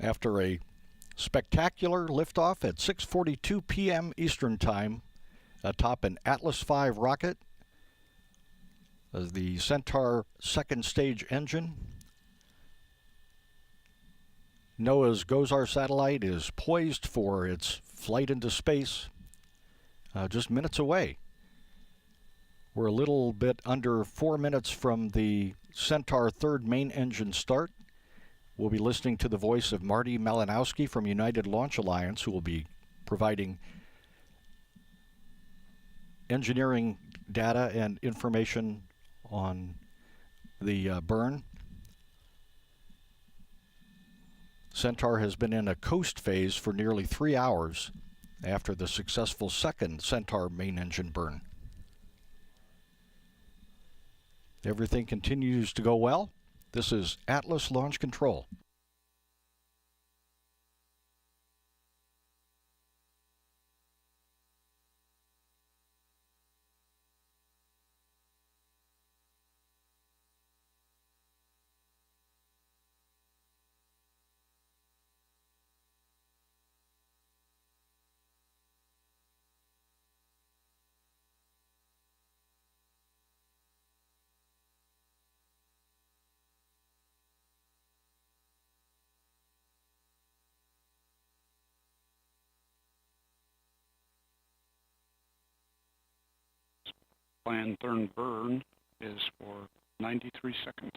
After a spectacular liftoff at 6:42 p.m. Eastern Time atop an Atlas V rocket, as the Centaur second stage engine, NOAA's GOES-R satellite is poised for its flight into space, just minutes away. We're a little bit under 4 minutes from the Centaur third main engine start. We'll be listening to the voice of Marty Malinowski from United Launch Alliance, who will be providing engineering data and information on the burn. Centaur has been in a coast phase for nearly 3 hours after the successful second Centaur main engine burn. Everything continues to go well. This is Atlas Launch Control. Planned third burn is for 93 seconds.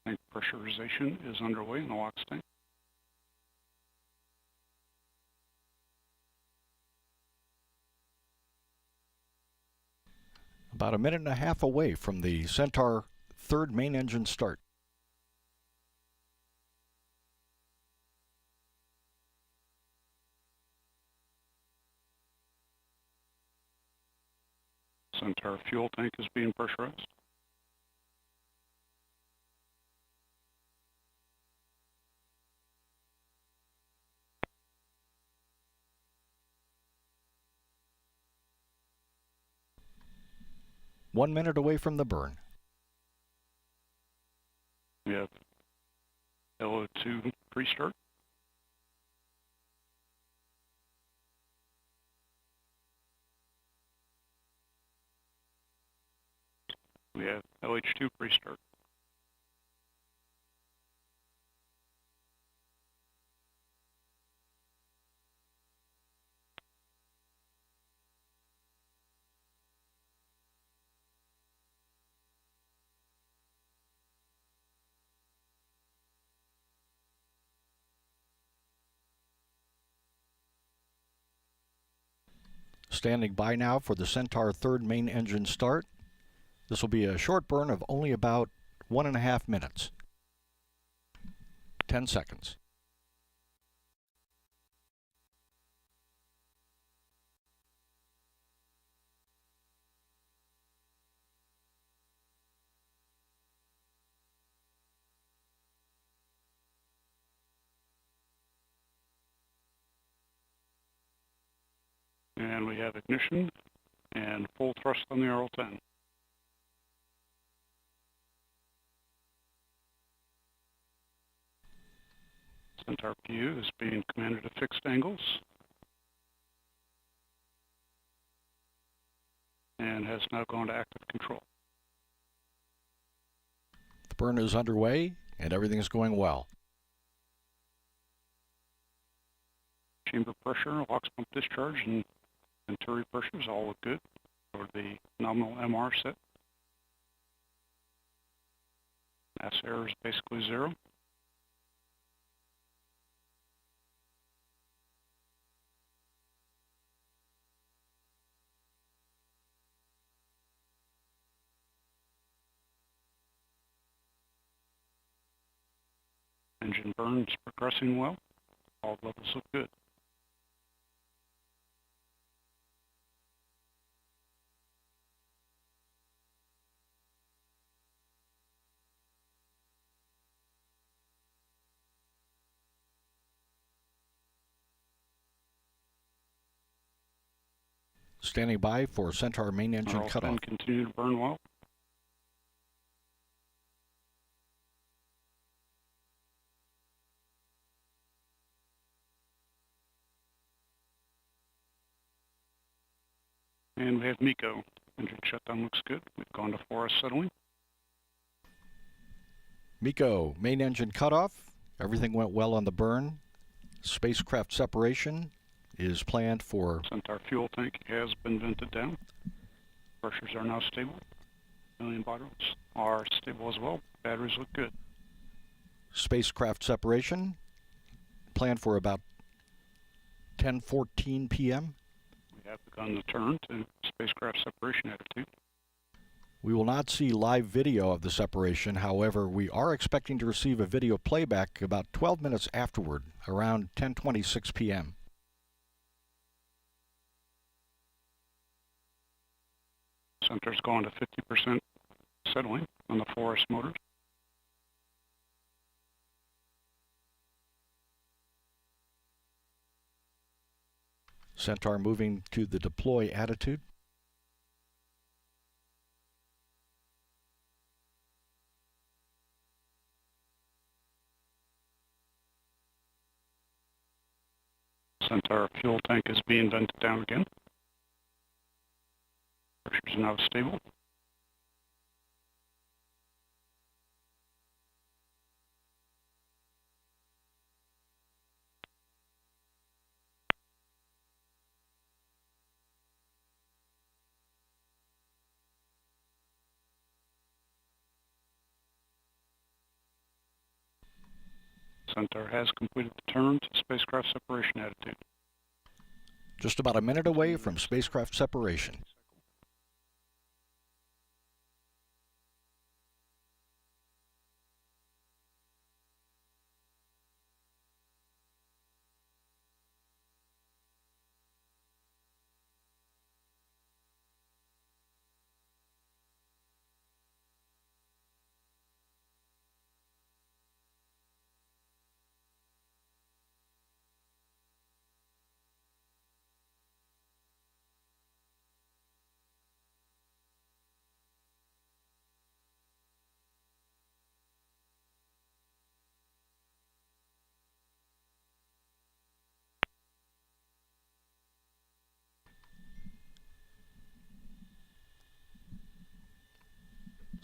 Tank pressurization is underway in the LOX tank. About a minute and a half away from the Centaur third main engine start. Centaur fuel tank is being pressurized. One minute away from the burn. We have LO2 pre-start. We have LH2 pre-start. Standing by now for the Centaur third main engine start. This will be a short burn of only about 1.5 minutes. 10 seconds. And we have ignition and full thrust on the RL-10. Centaur PU is being commanded at fixed angles and has now gone to active control. The burn is underway and everything is going well. Chamber pressure, LOX pump discharge, and venturi pressures all look good for the nominal MR set. Mass error is basically zero. Engine burn is progressing well. All levels look good. Standing by for Centaur main engine All cutoff. continue to burn well. And we have MECO. Engine shutdown looks good. We've gone to forest settling. MECO, main engine cutoff. Everything went well on the burn. Spacecraft separation is planned for... Centaur fuel tank has been vented down. Pressures are now stable. Million bottles are stable as well. Batteries look good. Spacecraft separation planned for about 10:14 p.m. We have begun the turn to spacecraft separation attitude. We will not see live video of the separation. However, we are expecting to receive a video playback about 12 minutes afterward, around 10:26 p.m. Centaur's gone to 50% settling on the forest motors. Centaur moving to the deploy attitude. Centaur fuel tank is being vented down again. Pressures are now stable. Centaur has completed the turn to spacecraft separation attitude. Just about a minute away from spacecraft separation.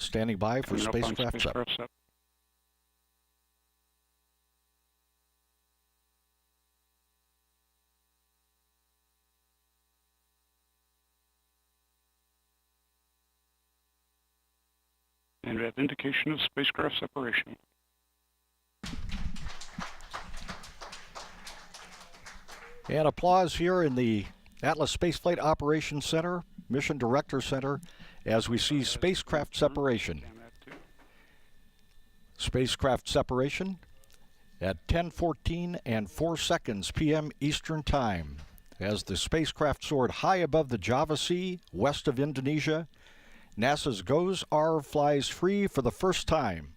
Standing by for spacecraft sep. And we have indication of spacecraft separation. And applause here in the Atlas Spaceflight Operations Center, Mission Director Center, as we see spacecraft separation. Spacecraft separation at 10:14 and 4 seconds p.m. Eastern Time, as the spacecraft soared high above the Java Sea, west of Indonesia. NASA's GOES-R flies free for the first time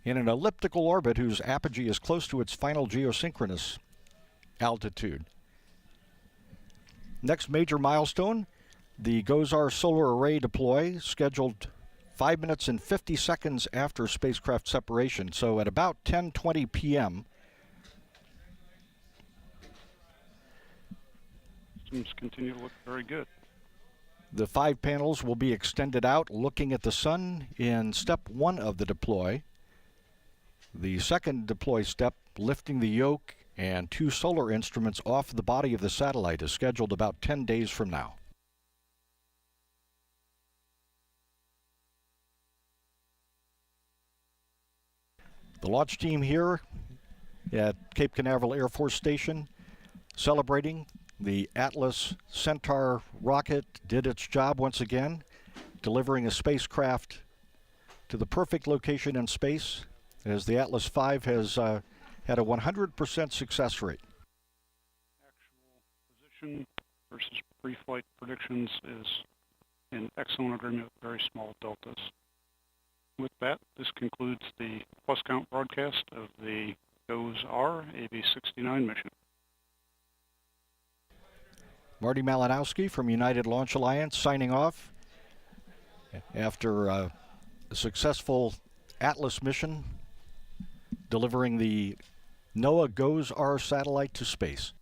in an elliptical orbit whose apogee is close to its final geosynchronous altitude. Next major milestone, the GOES-R solar array deploy, scheduled 5 minutes and 50 seconds after spacecraft separation, so at about 10:20 p.m. Systems continue to look very good. The 5 panels will be extended out, looking at the sun in step 1 of the deploy. The second deploy step, lifting the yoke and 2 solar instruments off the body of the satellite, is scheduled about 10 days from now. The launch team here at Cape Canaveral Air Force Station, celebrating the Atlas Centaur rocket did its job once again, delivering a spacecraft to the perfect location in space, as the Atlas V has had a 100% success rate. Actual position versus pre-flight predictions is in excellent agreement with very small deltas. With that, this concludes the plus count broadcast of the GOES-R AV-69 mission. Marty Malinowski from United Launch Alliance signing off after a successful Atlas mission delivering the NOAA GOES-R satellite to space.